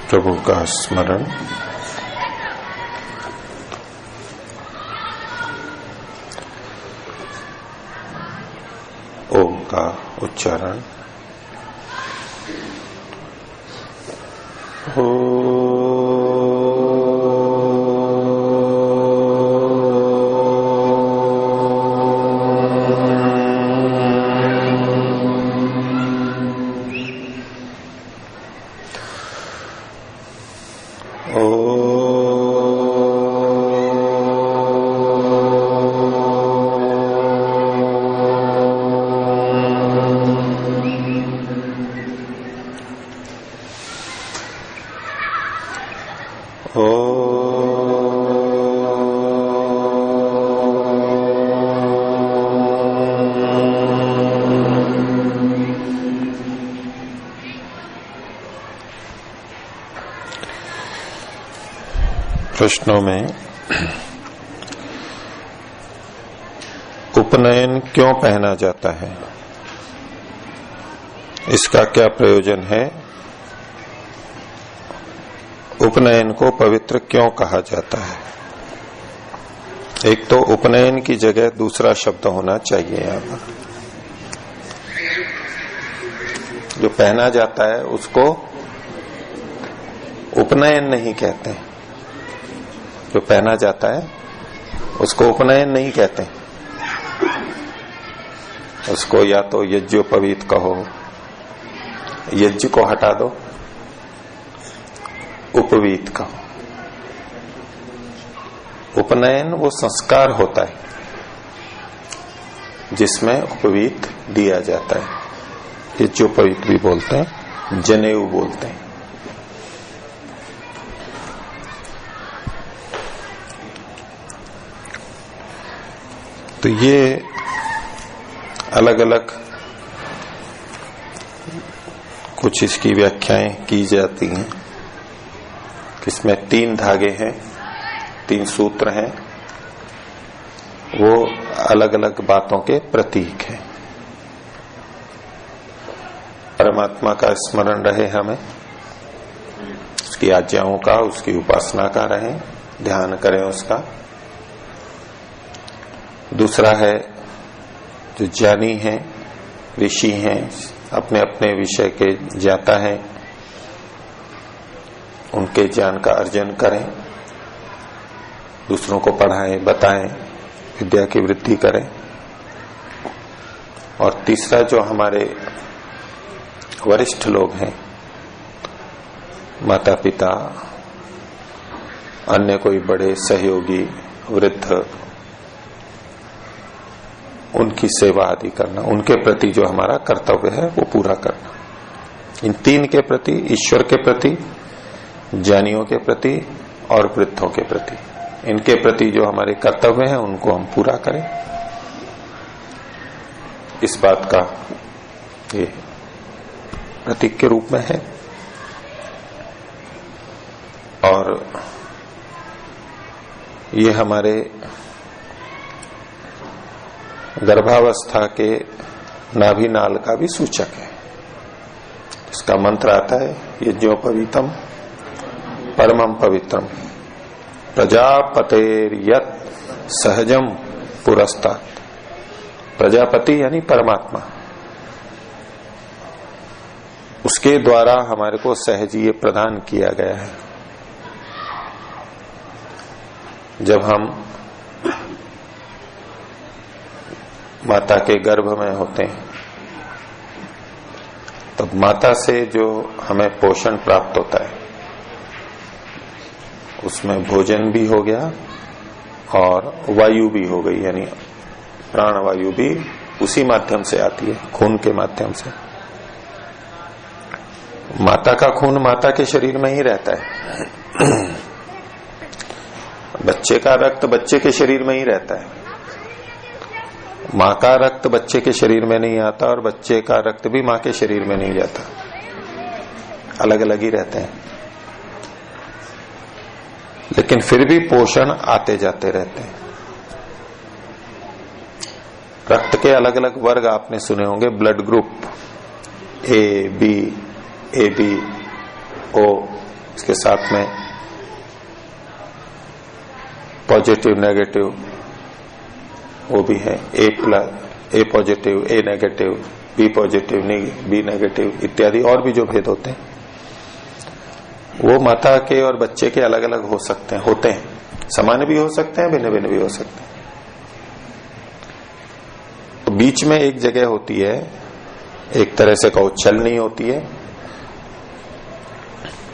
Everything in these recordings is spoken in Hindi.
प्रभु का स्मरण, ओम का उच्चारण। प्रश्नों में उपनयन क्यों पहना जाता है, इसका क्या प्रयोजन है, उपनयन को पवित्र क्यों कहा जाता है। एक तो उपनयन की जगह दूसरा शब्द होना चाहिए। यहां पर जो पहना जाता है उसको उपनयन नहीं कहते, जो पहना जाता है उसको उपनयन नहीं कहते, उसको या तो यज्ञोपवीत कहो, यज्ञ को हटा दो, उपवीत कहो। उपनयन वो संस्कार होता है जिसमें उपवीत दिया जाता है, यज्ञोपवीत भी बोलते हैं, जनेऊ बोलते हैं। तो ये अलग अलग कुछ इसकी व्याख्याएं की जाती हैं। इसमें 3 धागे हैं, 3 सूत्र हैं, वो अलग अलग बातों के प्रतीक हैं। परमात्मा का स्मरण रहे, हमें उसकी आज्ञाओं का, उसकी उपासना का रहे, ध्यान करें उसका। दूसरा है जो ज्ञानी हैं, ऋषि हैं, अपने अपने विषय के ज्ञाता हैं, उनके ज्ञान का अर्जन करें, दूसरों को पढ़ाएं, बताएं, विद्या की वृद्धि करें। और तीसरा जो हमारे वरिष्ठ लोग हैं, माता पिता, अन्य कोई बड़े सहयोगी, वृद्ध, उनकी सेवा आदि करना, उनके प्रति जो हमारा कर्तव्य है वो पूरा करना। इन 3 के प्रति, ईश्वर के प्रति, ज्ञानियों के प्रति और वृद्धों के प्रति, इनके प्रति जो हमारे कर्तव्य हैं उनको हम पूरा करें। इस बात का ये प्रतीक के रूप में है। और ये हमारे गर्भावस्था के नाभि नाल का भी सूचक है। इसका मंत्र आता है, यज्ञोपवीतम परमं पवित्रम प्रजापतेर यत् सहजम पुरस्तात्। प्रजापति यानी परमात्मा, उसके द्वारा हमारे को सहज ये प्रदान किया गया है। जब हम माता के गर्भ में होते हैं तब माता से जो हमें पोषण प्राप्त होता है उसमें भोजन भी हो गया और वायु भी हो गई, यानी प्राण वायु भी उसी माध्यम से आती है, खून के माध्यम से। माता का खून माता के शरीर में ही रहता है, बच्चे का रक्त बच्चे के शरीर में ही रहता है। माँ का रक्त बच्चे के शरीर में नहीं आता और बच्चे का रक्त भी माँ के शरीर में नहीं जाता, अलग अलग ही रहते हैं। लेकिन फिर भी पोषण आते जाते रहते हैं। रक्त के अलग अलग वर्ग आपने सुने होंगे, blood group A, B, AB, O, इसके साथ में पॉजिटिव नेगेटिव वो भी है, A positive, A negative, B positive, B negative इत्यादि और भी जो भेद होते हैं वो माता के और बच्चे के अलग अलग हो सकते हैं, होते हैं, समान भी हो सकते हैं, भिन्न भिन्न भी हो सकते हैं। तो बीच में एक जगह होती है, एक तरह से कहो छलनी होती है,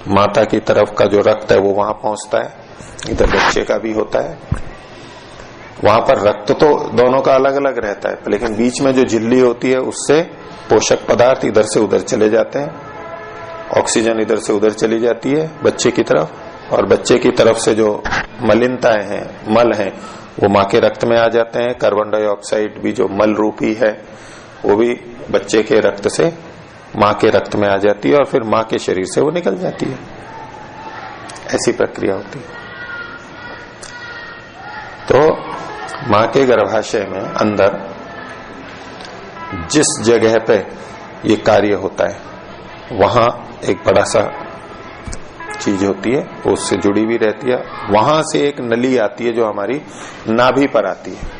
माता की तरफ का जो रक्त है वो वहां पहुंचता है, इधर बच्चे का भी होता है। वहां पर रक्त तो दोनों का अलग अलग रहता है, लेकिन बीच में जो झिल्ली होती है उससे पोषक पदार्थ इधर से उधर चले जाते हैं, ऑक्सीजन इधर से उधर चली जाती है बच्चे की तरफ, और बच्चे की तरफ से जो मलिनताएं हैं, मल हैं, वो माँ के रक्त में आ जाते हैं। कार्बन डाइऑक्साइड भी जो मल रूपी है वो भी बच्चे के रक्त से माँ के रक्त में आ जाती है और फिर माँ के शरीर से वो निकल जाती है। ऐसी प्रक्रिया होती है। तो माँ के गर्भाशय में अंदर जिस जगह पे ये कार्य होता है वहां एक बड़ा सा चीज होती है, वो उससे जुड़ी भी रहती है। वहां से एक नली आती है जो हमारी नाभि पर आती है।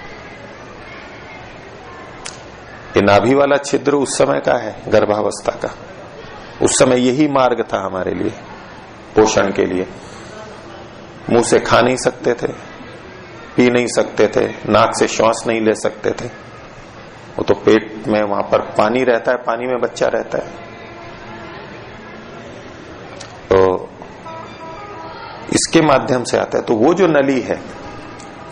ये नाभि वाला छिद्र उस समय का है, गर्भावस्था का। उस समय यही मार्ग था हमारे लिए, पोषण के लिए। मुंह से खा नहीं सकते थे, पी नहीं सकते थे, नाक से श्वास नहीं ले सकते थे। वो तो पेट में वहां पर पानी रहता है, पानी में बच्चा रहता है। तो इसके माध्यम से आता है। तो वो जो नली है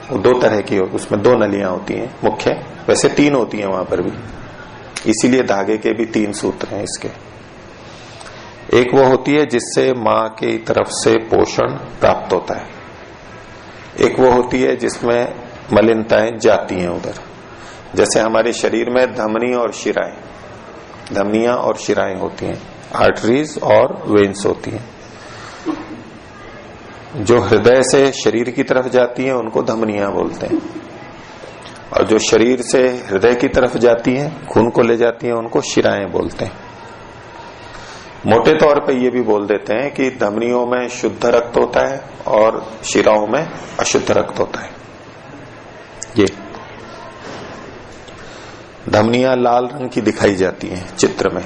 वो दो तरह की होती है, उसमें दो नलियां होती हैं मुख्य, वैसे तीन होती हैं वहां पर भी, इसीलिए धागे के भी तीन सूत्र हैं इसके। एक वो होती है जिससे मां की तरफ से पोषण प्राप्त होता है, एक वो होती है जिसमें मलिनताएं जाती हैं उधर। जैसे हमारे शरीर में धमनी और शिराएं, धमनियां और शिराएं होती हैं, आर्टरीज और वेन्स होती हैं। जो हृदय से शरीर की तरफ जाती हैं उनको धमनियां बोलते हैं, और जो शरीर से हृदय की तरफ जाती हैं, खून को ले जाती हैं, उनको शिराएं बोलते हैं। मोटे तौर पे ये भी बोल देते हैं कि धमनियों में शुद्ध रक्त होता है और शिराओं में अशुद्ध रक्त होता है। ये धमनियां लाल रंग की दिखाई जाती हैं चित्र में,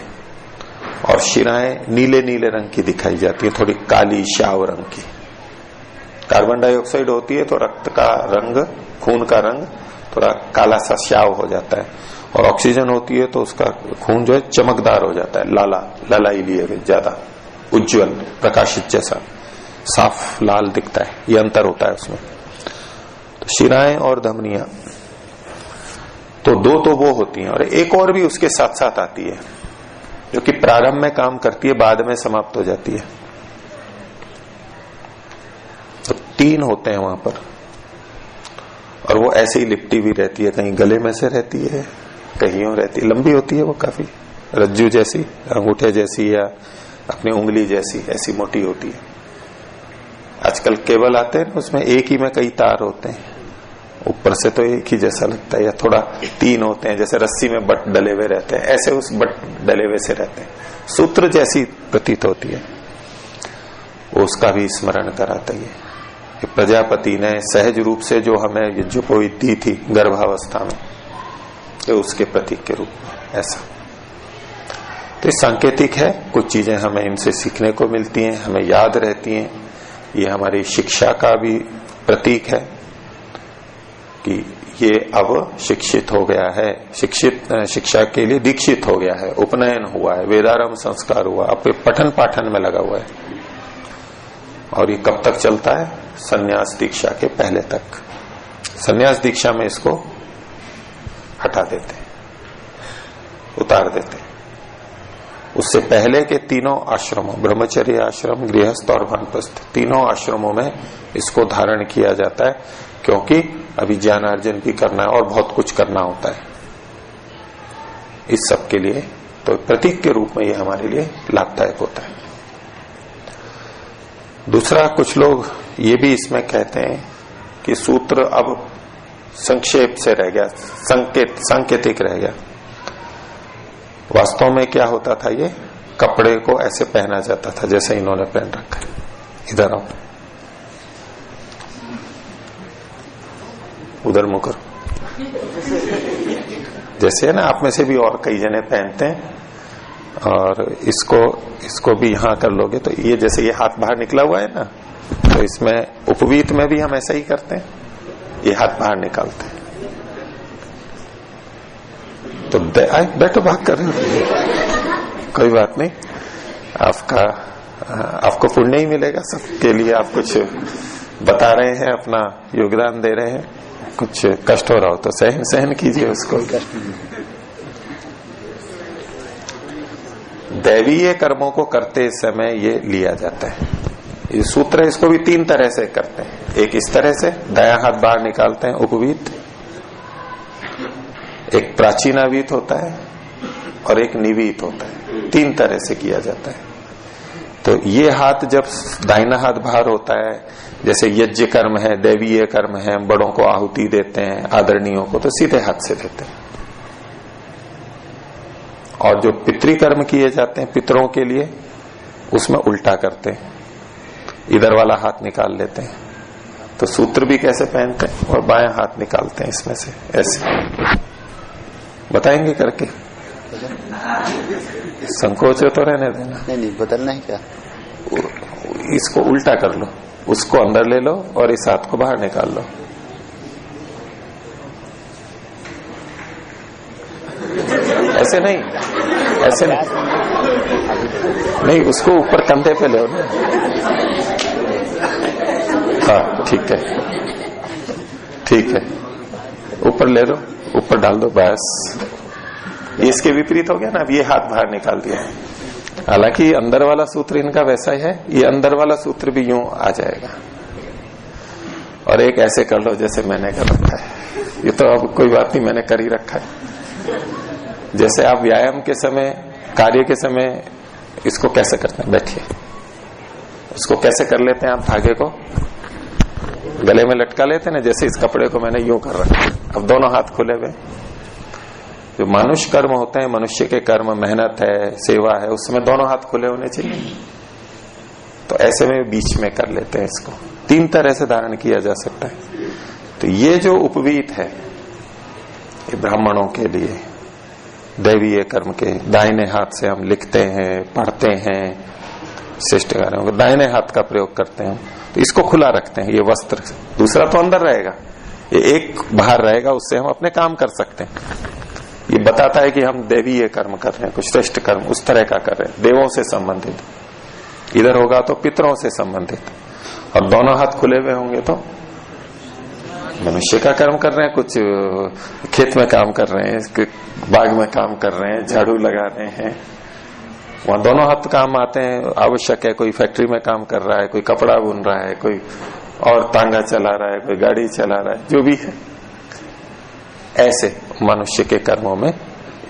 और शिराएं नीले नीले रंग की दिखाई जाती है, थोड़ी काली श्याव रंग की। कार्बन डाइऑक्साइड होती है तो रक्त का रंग, खून का रंग थोड़ा काला सा श्याव हो जाता है, और ऑक्सीजन होती है तो उसका खून जो है चमकदार हो जाता है, लाला ललाई लिए ज्यादा उज्जवल प्रकाशित जैसा साफ लाल दिखता है। ये अंतर होता है उसमें। तो शिराएं और धमनियां तो दो तो वो होती हैं, और एक और भी उसके साथ साथ आती है जो कि प्रारंभ में काम करती है, बाद में समाप्त हो जाती है। तो तीन होते हैं वहां पर, और वो ऐसे ही लिपटी भी रहती है, कहीं गले में से रहती है, कहीं और रहती है, लंबी होती है वो काफी, रज्जू जैसी, अंगूठे जैसी या अपनी उंगली जैसी, ऐसी मोटी होती है। आजकल केबल आते हैं उसमें एक ही में कई तार होते हैं, ऊपर से तो एक ही जैसा लगता है, या थोड़ा तीन होते हैं, जैसे रस्सी में बट डले हुए रहते हैं, ऐसे उस बट डले हुए से रहते हैं, सूत्र जैसी प्रतीत होती है। वो उसका भी स्मरण कराता है कि प्रजापति ने सहज रूप से जो हमें यज्ञोपवीत दी थी गर्भावस्था में, तो उसके प्रतीक के रूप में ऐसा। तो ये सांकेतिक है, कुछ चीजें हमें इनसे सीखने को मिलती हैं, हमें याद रहती हैं। ये हमारी शिक्षा का भी प्रतीक है कि ये अब शिक्षित हो गया है, शिक्षा के लिए दीक्षित हो गया है, उपनयन हुआ है, वेदारंभ संस्कार हुआ, अब पठन पाठन में लगा हुआ है। और ये कब तक चलता है? संन्यास दीक्षा के पहले तक। संन्यास दीक्षा में इसको हटा देते, उतार देते। उससे पहले के तीनों आश्रमों, ब्रह्मचर्य आश्रम, गृहस्थ और वानप्रस्थ, तीनों आश्रमों में इसको धारण किया जाता है, क्योंकि अभी ज्ञानार्जन भी करना है और बहुत कुछ करना होता है इस सब के लिए। तो प्रतीक के रूप में ये हमारे लिए लाभदायक होता है। दूसरा, कुछ लोग ये भी इसमें कहते हैं कि सूत्र अब संक्षेप से रह गया, सांकेतिक रह गया। वास्तव में क्या होता था, ये कपड़े को ऐसे पहना जाता था जैसे इन्होंने पहन रखा है, इधर आओ, उधर मुंह करो। जैसे है ना, आप में से भी और कई जने पहनते हैं, और इसको भी यहां कर लोगे तो ये जैसे ये हाथ बाहर निकला हुआ है ना, तो इसमें उपवीत में भी हम ऐसा ही करते हैं, ये हाथ बाहर निकालते हैं। तो बैठो, भाग कर रहे हो, कोई बात नहीं, आपको पुण्य ही मिलेगा। सबके लिए आप कुछ बता रहे हैं, अपना योगदान दे रहे हैं। कुछ कष्ट हो रहा हो तो सहन कीजिए उसको। दैवीय कर्मों को करते समय ये लिया जाता है। ये सूत्र है, इसको भी 3 तरह से करते हैं। एक इस तरह से दायां हाथ बाहर निकालते हैं, उपवीत। एक प्राचीनावीत होता है और एक निवीत होता है। 3 तरह से किया जाता है। तो ये हाथ जब दाहिना हाथ बाहर होता है, जैसे यज्ञ कर्म है, दैवीय कर्म है, बड़ों को आहुति देते हैं, आदरणीयों को, तो सीधे हाथ से देते हैं। और जो पितृकर्म किए जाते हैं पितरों के लिए, उसमें उल्टा करते हैं, इधर वाला हाथ निकाल लेते हैं। तो सूत्र भी कैसे पहनते हैं, और बायां हाथ निकालते हैं इसमें से, ऐसे बताएंगे करके। संकोच तो रहने देना। नहीं, बदलना है क्या? इसको उल्टा कर लो, उसको अंदर ले लो और इस हाथ को बाहर निकाल लो। ऐसे नहीं, ऐसे नहीं, उसको ऊपर कंधे पे ले लो। हाँ, ठीक है, ठीक है, ऊपर ले लो, ऊपर डाल दो, बस। ये इसके विपरीत हो गया ना। अब ये हाथ बाहर निकाल दिया। हालांकि अंदर वाला सूत्र इनका वैसा ही है, ये अंदर वाला सूत्र भी यूं आ जाएगा। और एक ऐसे कर लो जैसे मैंने कर रखा है। ये तो अब कोई बात नहीं, मैंने कर ही रखा है। जैसे आप व्यायाम के समय, कार्य के समय इसको कैसे करते हैं, बैठिए, उसको कैसे कर लेते हैं आप, धागे को गले में लटका लेते हैं ना, जैसे इस कपड़े को मैंने यूं कर रखा है। अब दोनों हाथ खुले हुए। जो मनुष्य कर्म होते हैं, मनुष्य के कर्म, मेहनत है, सेवा है, उसमें दोनों हाथ खुले होने चाहिए। तो ऐसे में बीच में कर लेते हैं इसको। 3 तरह से धारण किया जा सकता है। तो ये जो उपवीत है, ये ब्राह्मणों के लिए दैवीय कर्म के, दाहिने हाथ से हम लिखते हैं, पढ़ते हैं, शिष्ट कार्यों को दाहिने हाथ का प्रयोग करते हैं। तो इसको खुला रखते हैं, ये वस्त्र। दूसरा तो अंदर रहेगा, ये एक बाहर रहेगा, उससे हम अपने काम कर सकते हैं। ये बताता है कि हम दैवीय कर्म कर रहे हैं, कुछ श्रेष्ठ कर्म उस तरह का कर रहे हैं, देवों से संबंधित। इधर होगा तो पितरों से संबंधित, और दोनों हाथ खुले हुए होंगे तो मनुष्य का कर्म कर रहे हैं, कुछ खेत में काम कर रहे हैं, बाग में काम कर रहे हैं, झाड़ू लगा रहे हैं, वहां दोनों हाथ काम आते हैं, आवश्यक है। कोई फैक्ट्री में काम कर रहा है, कोई कपड़ा बुन रहा है, कोई और तांगा चला रहा है, कोई गाड़ी चला रहा है, जो भी है। ऐसे मनुष्य के कर्मों में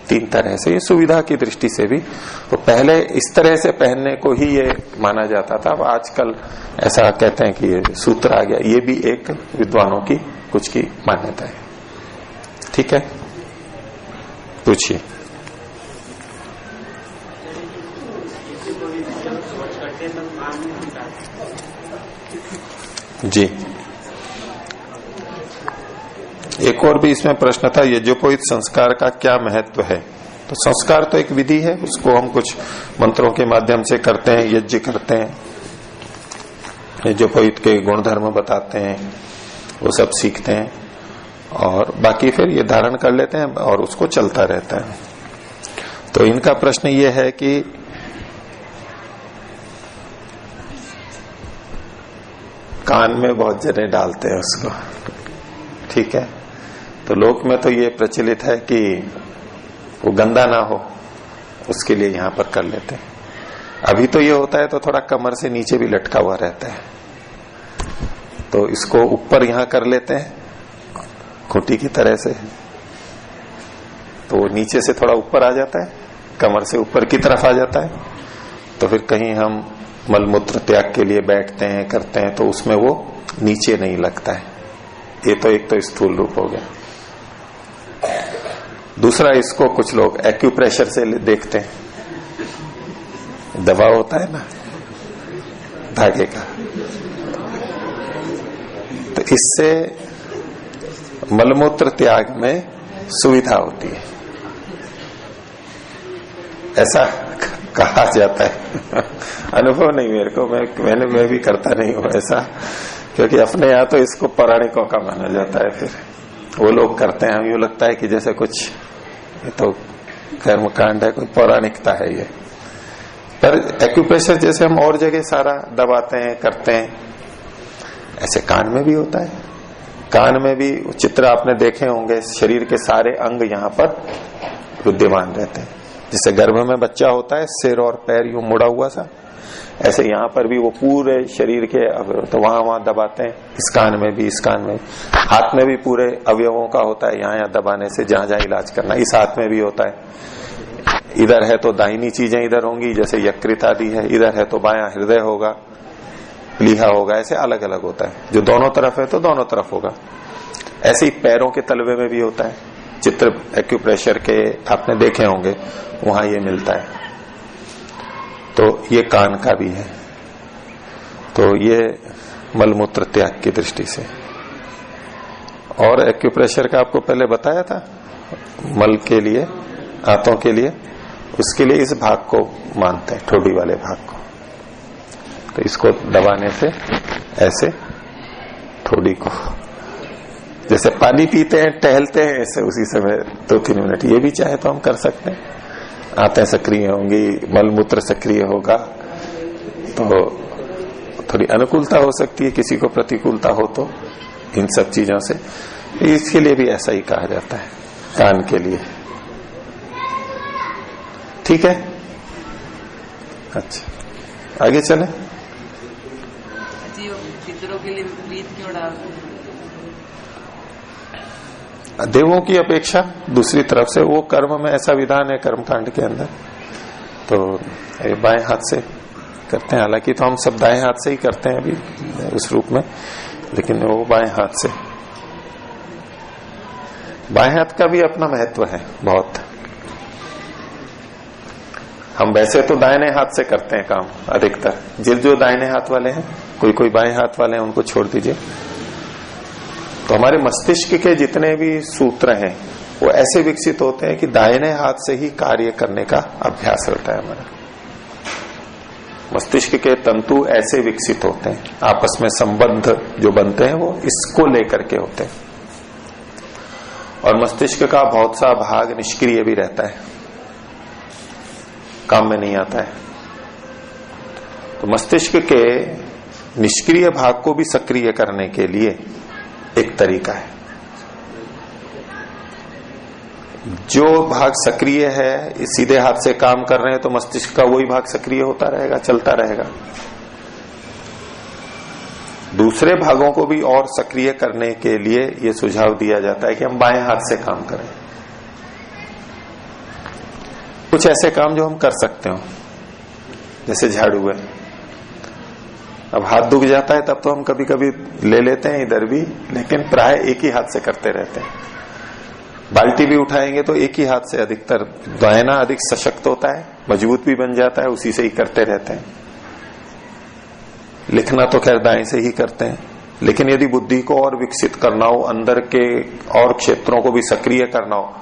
3 तरह से, ये सुविधा की दृष्टि से भी। तो पहले इस तरह से पहनने को ही ये माना जाता था। अब आजकल ऐसा कहते हैं कि ये सूत्र आ गया। ये भी एक विद्वानों की कुछ की मान्यता है। ठीक है, पूछिए। जी, एक और भी इसमें प्रश्न था, यज्ञोपवीत संस्कार का क्या महत्व है। तो संस्कार तो एक विधि है, उसको हम कुछ मंत्रों के माध्यम से करते हैं, यज्ञ करते हैं, यज्ञोपवीत के गुणधर्म बताते हैं, वो सब सीखते हैं, और बाकी फिर ये धारण कर लेते हैं और उसको चलता रहता है। तो इनका प्रश्न ये है कि कान में बहुत जने डालते हैं उसको, ठीक है। तो लोक में तो ये प्रचलित है कि वो गंदा ना हो, उसके लिए यहां पर कर लेते हैं। अभी तो ये होता है तो थोड़ा कमर से नीचे भी लटका हुआ रहता है, तो इसको ऊपर यहां कर लेते हैं खूंटी की तरह से, तो नीचे से थोड़ा ऊपर आ जाता है, कमर से ऊपर की तरफ आ जाता है। तो फिर कहीं हम मलमूत्र त्याग के लिए बैठते हैं, करते हैं, तो उसमें वो नीचे नहीं लगता है। ये तो एक तो स्थूल रूप हो गया। दूसरा, इसको कुछ लोग एक्यूप्रेशर से देखते हैं, दबाव होता है ना, धागे का। तो इससे मलमूत्र त्याग में सुविधा होती है, ऐसा कहा जाता है। अनुभव नहीं मेरे को, मैं भी करता नहीं हूं ऐसा, क्योंकि अपने यहाँ तो इसको पौराणिकों का माना जाता है। फिर वो लोग करते हैं, हमें यूं लगता है कि जैसे कुछ ये तो कर्मकांड है, कोई पौराणिकता है ये। पर एक्यूप्रेशर जैसे हम और जगह सारा दबाते हैं करते हैं, ऐसे कान में भी होता है। कान में भी चित्र आपने देखे होंगे, शरीर के सारे अंग यहाँ पर विद्यमान रहते हैं। जैसे गर्भ में बच्चा होता है, सिर और पैर यूं मुड़ा हुआ सा, ऐसे यहाँ पर भी वो पूरे शरीर के अवयव, तो वहां दबाते हैं। इस कान में भी, इस कान में, हाथ में भी पूरे अवयवों का होता है, यहाँ दबाने से जहां जहां इलाज करना। इस हाथ में भी होता है, इधर है तो दाहिनी चीजें इधर होंगी, जैसे यकृत आदि है, इधर है तो बायां हृदय होगा, प्लीहा होगा, ऐसे अलग अलग होता है। जो दोनों तरफ है तो दोनों तरफ होगा। ऐसे ही पैरों के तलवे में भी होता है, चित्र एक्यूप्रेशर के आपने देखे होंगे, वहां ये मिलता है। तो ये कान का भी है। तो ये मलमूत्र त्याग की दृष्टि से। और एक्यूप्रेशर का आपको पहले बताया था, मल के लिए, आंतों के लिए, उसके लिए इस भाग को मानते हैं, ठोडी वाले भाग को। तो इसको दबाने से ऐसे ठोडी को, जैसे पानी पीते हैं टहलते हैं, ऐसे उसी समय 2-3 मिनट ये भी चाहे तो हम कर सकते हैं। आंतें सक्रिय होंगी, मलमूत्र सक्रिय होगा, तो थोड़ी अनुकूलता हो सकती है, किसी को प्रतिकूलता हो तो इन सब चीजों से। इसके लिए भी ऐसा ही कहा जाता है, कान के लिए। ठीक है, अच्छा आगे चले। पितरों के लिए विपरीत क्यों डालते हैं? देवों की अपेक्षा दूसरी तरफ से वो कर्म में ऐसा विधान है कर्मकांड के अंदर, तो बाएं हाथ से करते हैं। हालांकि तो हम सब दाएं हाथ से ही करते हैं अभी उस रूप में, लेकिन वो बाएं हाथ से। बाएं हाथ का भी अपना महत्व है बहुत। हम वैसे तो दाहिने हाथ से करते हैं काम अधिकतर, जो दाहिने हाथ वाले हैं, कोई बाएं हाथ वाले हैं, उनको छोड़ दीजिए। तो हमारे मस्तिष्क के जितने भी सूत्र हैं वो ऐसे विकसित होते हैं कि दाहिने हाथ से ही कार्य करने का अभ्यास होता है हमारा। मस्तिष्क के तंतु ऐसे विकसित होते हैं, आपस में संबंध जो बनते हैं वो इसको लेकर के होते हैं। और मस्तिष्क का बहुत सा भाग निष्क्रिय भी रहता है, काम में नहीं आता है। तो मस्तिष्क के निष्क्रिय भाग को भी सक्रिय करने के लिए एक तरीका है। जो भाग सक्रिय है, सीधे हाथ से काम कर रहे हैं, तो मस्तिष्क का वही भाग सक्रिय होता रहेगा, चलता रहेगा। दूसरे भागों को भी और सक्रिय करने के लिए ये सुझाव दिया जाता है कि हम बाएं हाथ से काम करें। कुछ ऐसे काम जो हम कर सकते हो, जैसे झाड़ू है। अब हाथ दुख जाता है तब तो हम कभी कभी ले लेते हैं इधर भी, लेकिन प्राय एक ही हाथ से करते रहते हैं। बाल्टी भी उठाएंगे तो एक ही हाथ से, अधिकतर दाहिना अधिक सशक्त होता है, मजबूत भी बन जाता है, उसी से ही करते रहते हैं। लिखना तो खैर दाएं से ही करते हैं, लेकिन यदि बुद्धि को और विकसित करना हो, अंदर के और क्षेत्रों को भी सक्रिय करना हो,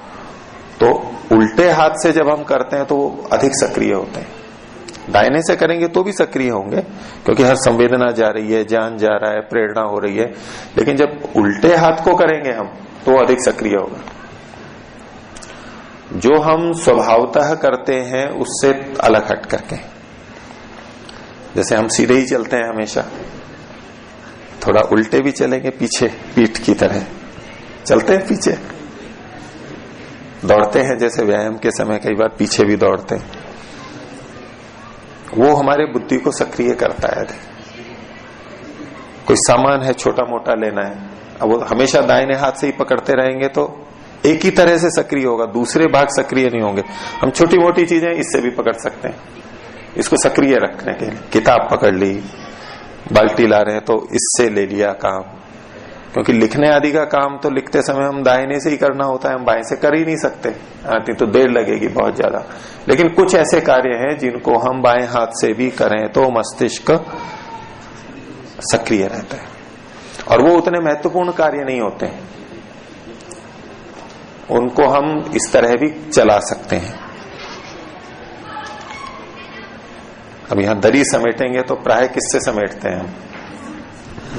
तो उल्टे हाथ से जब हम करते हैं तो वो अधिक सक्रिय होते हैं। दाहिने से करेंगे तो भी सक्रिय होंगे, क्योंकि हर संवेदना जा रही है, ज्ञान जा रहा है, प्रेरणा हो रही है। लेकिन जब उल्टे हाथ को करेंगे हम तो अधिक सक्रिय होगा। जो हम स्वभावतः करते हैं उससे अलग हट करके, जैसे हम सीधे ही चलते हैं हमेशा, थोड़ा उल्टे भी चलेंगे, पीछे पीठ की तरह चलते हैं, पीछे दौड़ते हैं, जैसे व्यायाम के समय कई बार पीछे भी दौड़ते हैं। वो हमारे बुद्धि को सक्रिय करता है। कोई सामान है छोटा मोटा लेना है, अब वो हमेशा दाहिने हाथ से ही पकड़ते रहेंगे तो एक ही तरह से सक्रिय होगा, दूसरे भाग सक्रिय नहीं होंगे। हम छोटी मोटी चीजें इससे भी पकड़ सकते हैं, इसको सक्रिय रखने के लिए। किताब पकड़ ली, बाल्टी ला रहे हैं तो इससे ले लिया काम, क्योंकि लिखने आदि का काम तो लिखते समय हम दाहिने से ही करना होता है, हम बाएं से कर ही नहीं सकते, नहीं तो देर लगेगी बहुत ज्यादा। लेकिन कुछ ऐसे कार्य हैं जिनको हम बाएं हाथ से भी करें तो मस्तिष्क सक्रिय रहता है, और वो उतने महत्वपूर्ण कार्य नहीं होते हैं, उनको हम इस तरह भी चला सकते हैं। अब यहां दरी समेटेंगे तो प्राय किससे समेटते हैं हम?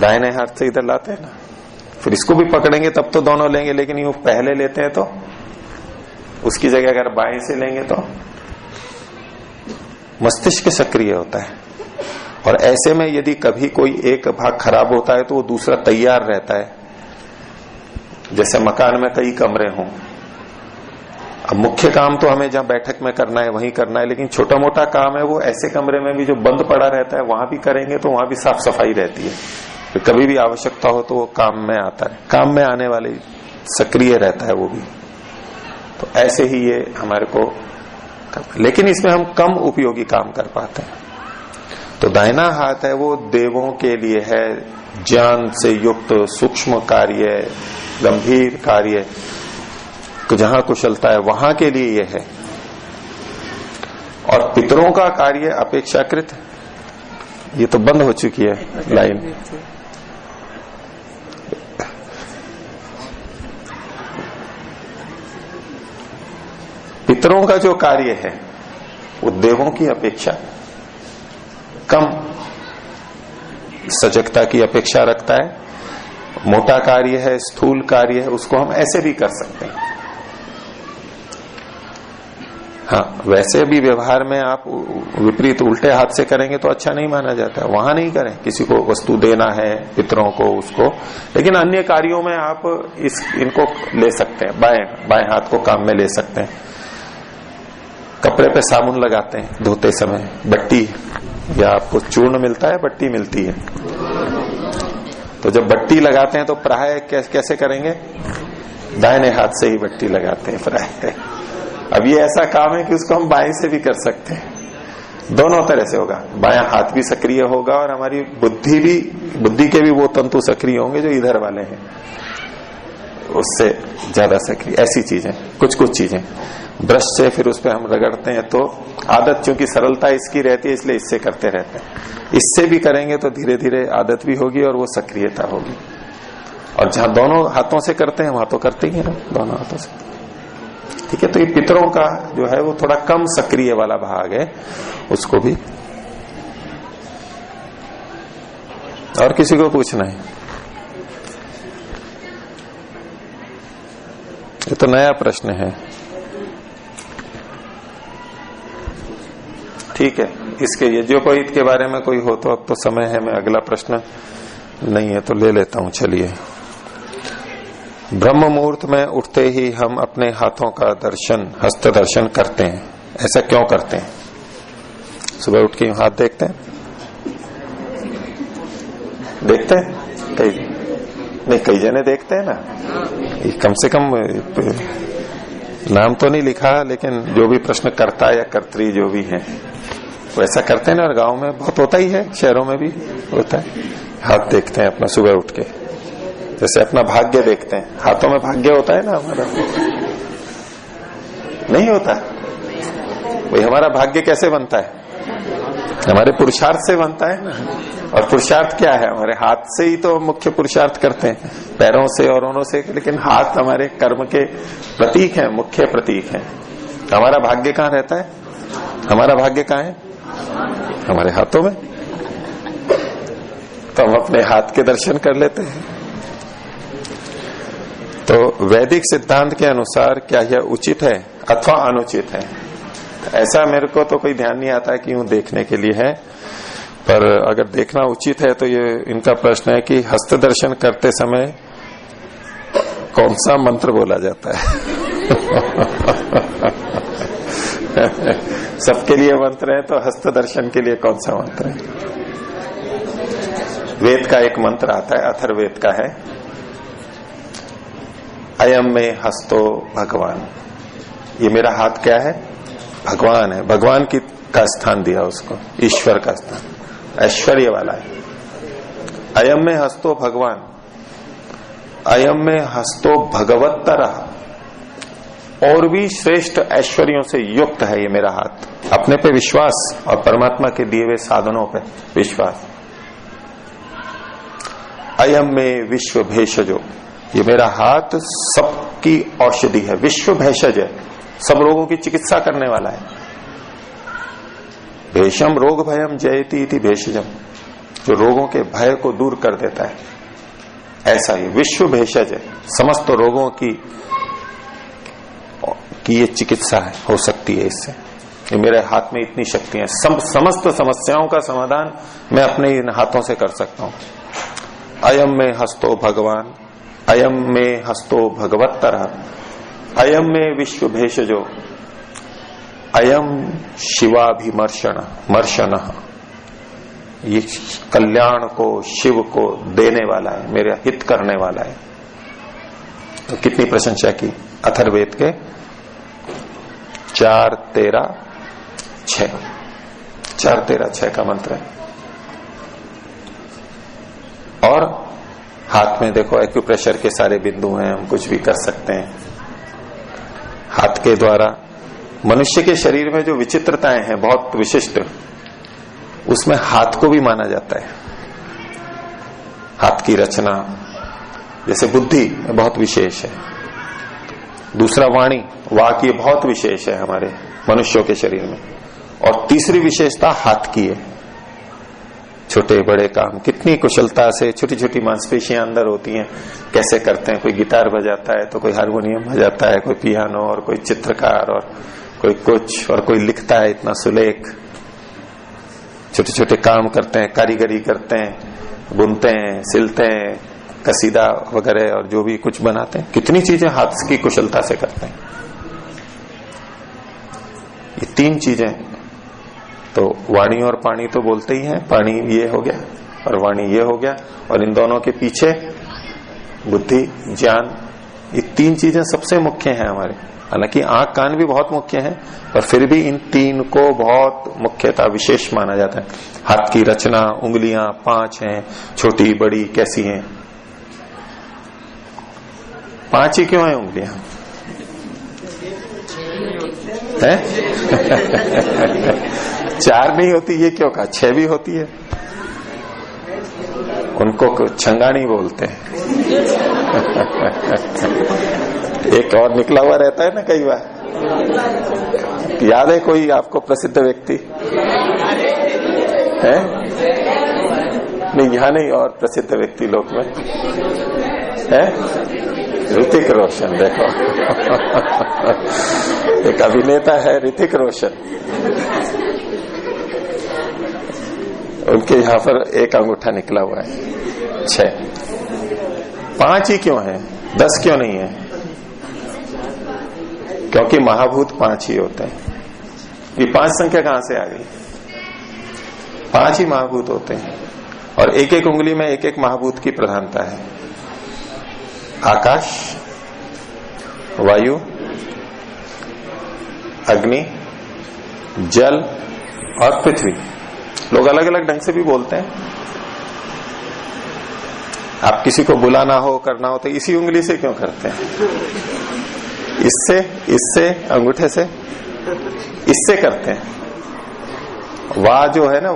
दाहिने हाथ से इधर लाते हैं ना, फिर इसको भी पकड़ेंगे तब तो दोनों लेंगे, लेकिन यूं पहले लेते हैं तो उसकी जगह अगर बाएं से लेंगे तो मस्तिष्क सक्रिय होता है। और ऐसे में यदि कभी कोई एक भाग खराब होता है तो वो दूसरा तैयार रहता है। जैसे मकान में कई कमरे हों, अब मुख्य काम तो हमें जहां बैठक में करना है वहीं करना है, लेकिन छोटा मोटा काम है वो ऐसे कमरे में भी जो बंद पड़ा रहता है वहां भी करेंगे तो वहां भी साफ सफाई रहती है, फिर कभी भी आवश्यकता हो तो वो काम में आता है, काम में आने वाले सक्रिय रहता है वो भी। तो ऐसे ही ये हमारे को, लेकिन इसमें हम कम उपयोगी काम कर पाते हैं। तो दाहिना हाथ है वो देवों के लिए है, ज्ञान से युक्त सूक्ष्म कार्य, गंभीर कार्य, जहां कुशलता है वहां के लिए ये है। और पितरों का कार्य अपेक्षाकृत, ये तो बंद हो चुकी है लाइन, पितरों का जो कार्य है वो देवों की अपेक्षा कम सजगता की अपेक्षा रखता है। मोटा कार्य है, स्थूल कार्य है, उसको हम ऐसे भी कर सकते हैं। हाँ, वैसे भी व्यवहार में आप विपरीत उल्टे हाथ से करेंगे तो अच्छा नहीं माना जाता, वहां नहीं करें। किसी को वस्तु देना है, पितरों को, उसको, लेकिन अन्य कार्यों में आप इनको ले सकते हैं, बाएं हाथ को काम में ले सकते हैं। कपड़े पे साबुन लगाते हैं धोते समय, बट्टी, या आपको चूर्ण मिलता है, बट्टी मिलती है, तो जब बट्टी लगाते हैं तो प्राय कैसे करेंगे? दाहिने हाथ से ही बट्टी लगाते हैं प्राय। अब ये ऐसा काम है कि उसको हम बाएं से भी कर सकते हैं, दोनों तरह से होगा। बायां हाथ भी सक्रिय होगा और हमारी बुद्धि के भी वो तंतु सक्रिय होंगे जो इधर वाले हैं, उससे ज्यादा सक्रिय। ऐसी चीजें, कुछ चीजें ब्रश से फिर उस पर हम रगड़ते हैं, तो आदत चूंकि सरलता इसकी रहती है इसलिए इससे करते रहते हैं। इससे भी करेंगे तो धीरे धीरे आदत भी होगी और वो सक्रियता होगी। और जहां दोनों हाथों से करते हैं वहां तो करते ही है ना, दोनों हाथों से। ठीक है, तो ये पितरों का जो है वो थोड़ा कम सक्रिय वाला भाग है, उसको भी। और किसी को पूछना है? ये तो नया प्रश्न है। ठीक है, इसके यज्ञोपवीत के बारे में कोई हो तो अब तो समय है, मैं अगला प्रश्न नहीं है तो ले लेता हूं। चलिए, ब्रह्म मुहूर्त में उठते ही हम अपने हाथों का दर्शन, हस्त दर्शन करते हैं, ऐसा क्यों करते हैं? सुबह उठ के हाथ देखते हैं, कई जने देखते हैं ना, कम से कम नाम तो नहीं लिखा, लेकिन जो भी प्रश्न करता या कर्त्री जो भी है वैसा करते हैं ना। और गांव में बहुत होता ही है, शहरों में भी होता है, हाथ देखते हैं अपना सुबह उठ के, जैसे अपना भाग्य देखते हैं। हाथों में भाग्य होता है ना हमारा, नहीं होता? वही हमारा भाग्य कैसे बनता है? हमारे पुरुषार्थ से बनता है ना। और पुरुषार्थ क्या है? हमारे हाथ से ही तो मुख्य पुरुषार्थ करते हैं, पैरों से और उन्हों से, लेकिन हाथ हमारे कर्म के प्रतीक है, मुख्य प्रतीक है। हमारा भाग्य कहाँ रहता है? हमारा भाग्य कहाँ है? हमारे हाथों में। तो हम अपने हाथ के दर्शन कर लेते हैं। तो वैदिक सिद्धांत के अनुसार क्या यह उचित है अथवा अनुचित है? ऐसा मेरे को तो कोई ध्यान नहीं आता कि यूं देखने के लिए है, पर अगर देखना उचित है तो ये इनका प्रश्न है कि हस्त दर्शन करते समय कौन सा मंत्र बोला जाता है? सबके लिए मंत्र है, तो हस्त दर्शन के लिए कौन सा मंत्र है? वेद का एक मंत्र आता है, अथर्ववेद का है, अयम में हस्तो भगवान। ये मेरा हाथ क्या है? भगवान है। भगवान की का स्थान दिया उसको, ईश्वर का स्थान, ऐश्वर्य वाला है। अयम में हस्तो भगवान, अयम में हस्तो भगवत्तरः, और भी श्रेष्ठ ऐश्वर्यों से युक्त है ये मेरा हाथ। अपने पे विश्वास और परमात्मा के दिए हुए साधनों पे विश्वास। अयम में विश्व भेषजो, ये मेरा हाथ सबकी औषधि है, विश्व भेषज है, सब रोगों की चिकित्सा करने वाला है। भेषम रोग भयम जयति इति भेषजम, जो रोगों के भय को दूर कर देता है, ऐसा ही विश्व भेषज है, समस्त रोगों की ये चिकित्सा है, हो सकती है इससे। ये मेरे हाथ में इतनी शक्ति है, समस्त समस्याओं का समाधान मैं अपने इन हाथों से कर सकता हूं। अयम में हस्तो भगवान, अयम में हस्तो भगवत्तर, अयम में विश्व भेषजो, अयम शिवाभिमर्शन मर्शन, ये कल्याण को शिव को देने वाला है, मेरा हित करने वाला है। तो कितनी प्रशंसा की अथर्ववेद के 4-13-6, 4-13-6 का मंत्र है। और हाथ में देखो एक्यूप्रेशर के सारे बिंदु हैं, हम कुछ भी कर सकते हैं हाथ के द्वारा। मनुष्य के शरीर में जो विचित्रताएं हैं बहुत विशिष्ट, उसमें हाथ को भी माना जाता है। हाथ की रचना, जैसे बुद्धि बहुत विशेष है, दूसरा वाणी, वाक ये बहुत विशेष है हमारे मनुष्यों के शरीर में। और तीसरी विशेषता हाथ की है, छोटे बड़े काम कितनी कुशलता से, छोटी छोटी मांसपेशियां अंदर होती हैं, कैसे करते हैं। कोई गिटार बजाता है तो कोई हारमोनियम बजाता है, कोई पियानो, और कोई चित्रकार, और कोई कुछ, और कोई लिखता है इतना सुलेख। छोटे छोटे काम करते हैं, कारीगरी करते हैं, बुनते हैं, सिलते हैं, कसीदा वगैरह, और जो भी कुछ बनाते हैं, कितनी चीजें हाथ की कुशलता से करते हैं। ये तीन चीजें, तो वाणी और पानी तो बोलते ही हैं, पानी ये हो गया और वाणी ये हो गया, और इन दोनों के पीछे बुद्धि, ज्ञान, ये तीन चीजें सबसे मुख्य हैं हमारे। हालांकि आंख कान भी बहुत मुख्य हैं, पर फिर भी इन तीन को बहुत मुख्यता विशेष माना जाता है। हाथ की रचना, उंगलियां 5 हैं, छोटी बड़ी कैसी हैं? 5 ही क्यों है उंगलियां? है 4 नहीं होती, ये क्यों कहा? 6 भी होती है। उनको छंगानी बोलते हैं। एक और निकला हुआ रहता है ना कई बार। याद है कोई आपको प्रसिद्ध व्यक्ति है? नहीं, यहां नहीं, और प्रसिद्ध व्यक्ति लोक में है ऋतिक रोशन। देखो एक अभिनेता है ऋतिक रोशन, उनके यहां पर एक अंगूठा निकला हुआ है। 6, 5 ही क्यों है? 10 क्यों नहीं है? क्योंकि महाभूत 5 ही होते हैं। ये 5 संख्या कहां से आ गई? 5 ही महाभूत होते हैं, और एक एक उंगली में एक एक महाभूत की प्रधानता है। आकाश, वायु, अग्नि, जल और पृथ्वी। लोग अलग अलग ढंग से भी बोलते हैं। आप किसी को बुलाना हो, करना हो, तो इसी उंगली से क्यों करते हैं? इससे अंगूठे से, इससे करते हैं। वाह जो है ना,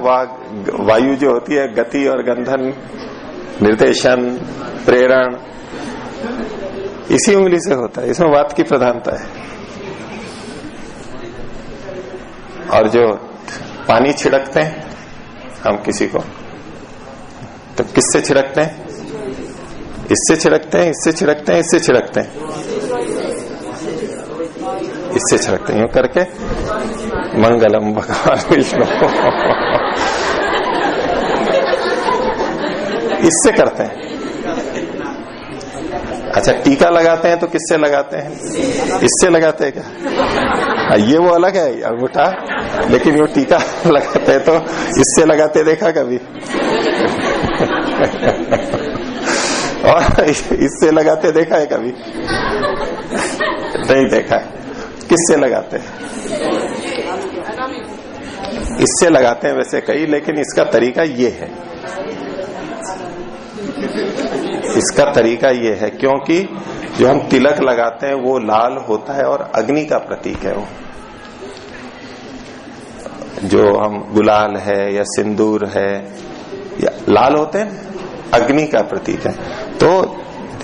वायु जो होती है, गति और गंधन, निर्देशन, प्रेरण, इसी उंगली से होता है। इसमें वात की प्रधानता है। और जो पानी छिड़कते हैं हम किसी को, तो किससे छिड़कते हैं? इससे छिड़कते हैं, इससे छिड़कते हैं, इससे छिड़कते हैं, इससे छिड़कते हैं, यूं करके मंगलम भगवान विष्णु इससे करते हैं। अच्छा, टीका लगाते हैं तो किससे लगाते हैं? इससे लगाते हैं क्या? ये वो अलग है अंगूठा, लेकिन वो टीका लगाते हैं तो इससे लगाते देखा कभी? और इससे लगाते देखा है कभी? नहीं देखा है। किससे लगाते हैं? इससे लगाते हैं वैसे कई, लेकिन इसका तरीका ये है। इसका तरीका ये है क्योंकि जो हम तिलक लगाते हैं वो लाल होता है और अग्नि का प्रतीक है। वो जो हम गुलाल है या सिंदूर है या लाल होते हैं, अग्नि का प्रतीक है। तो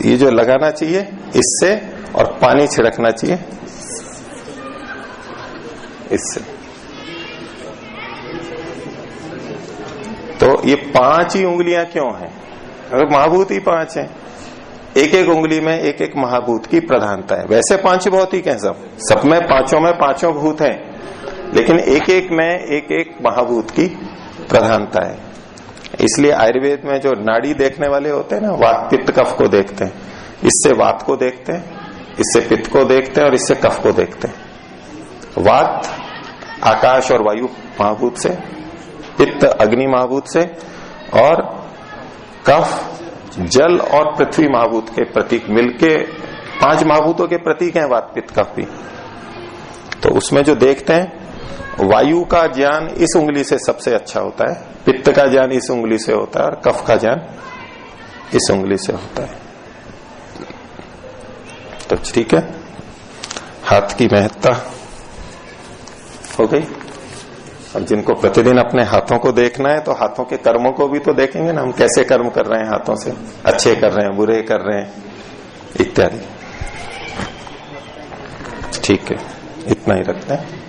ये जो लगाना चाहिए इससे, और पानी छिड़कना चाहिए इससे। तो ये 5 ही उंगलियां क्यों हैं? अगर महाभूत ही 5 हैं, एक एक उंगली में एक एक महाभूत की प्रधानता है। वैसे 5 भौतिक हैं, सब में पांचों भूत हैं, लेकिन एक एक में एक एक महाभूत की प्रधानता है। इसलिए आयुर्वेद में जो नाड़ी देखने वाले होते हैं ना, वात पित्त कफ को देखते हैं, इससे वात को देखते हैं, इससे पित्त को देखते हैं और इससे कफ को देखते हैं। वात आकाश और वायु महाभूत से, पित्त अग्नि महाभूत से, और कफ जल और पृथ्वी महाभूत के प्रतीक मिलके 5 महाभूतों के प्रतीक हैं वात पित्त कफ भी। तो उसमें जो देखते हैं, वायु का ज्ञान इस उंगली से सबसे अच्छा होता है, पित्त का ज्ञान इस उंगली से होता है और कफ का ज्ञान इस उंगली से होता है। तो ठीक है, हाथ की महत्ता हो गई। अब जिनको प्रतिदिन अपने हाथों को देखना है, तो हाथों के कर्मों को भी तो देखेंगे ना, हम कैसे कर्म कर रहे हैं हाथों से, अच्छे कर रहे हैं, बुरे कर रहे हैं, इत्यादि। ठीक है, इतना ही रखते हैं।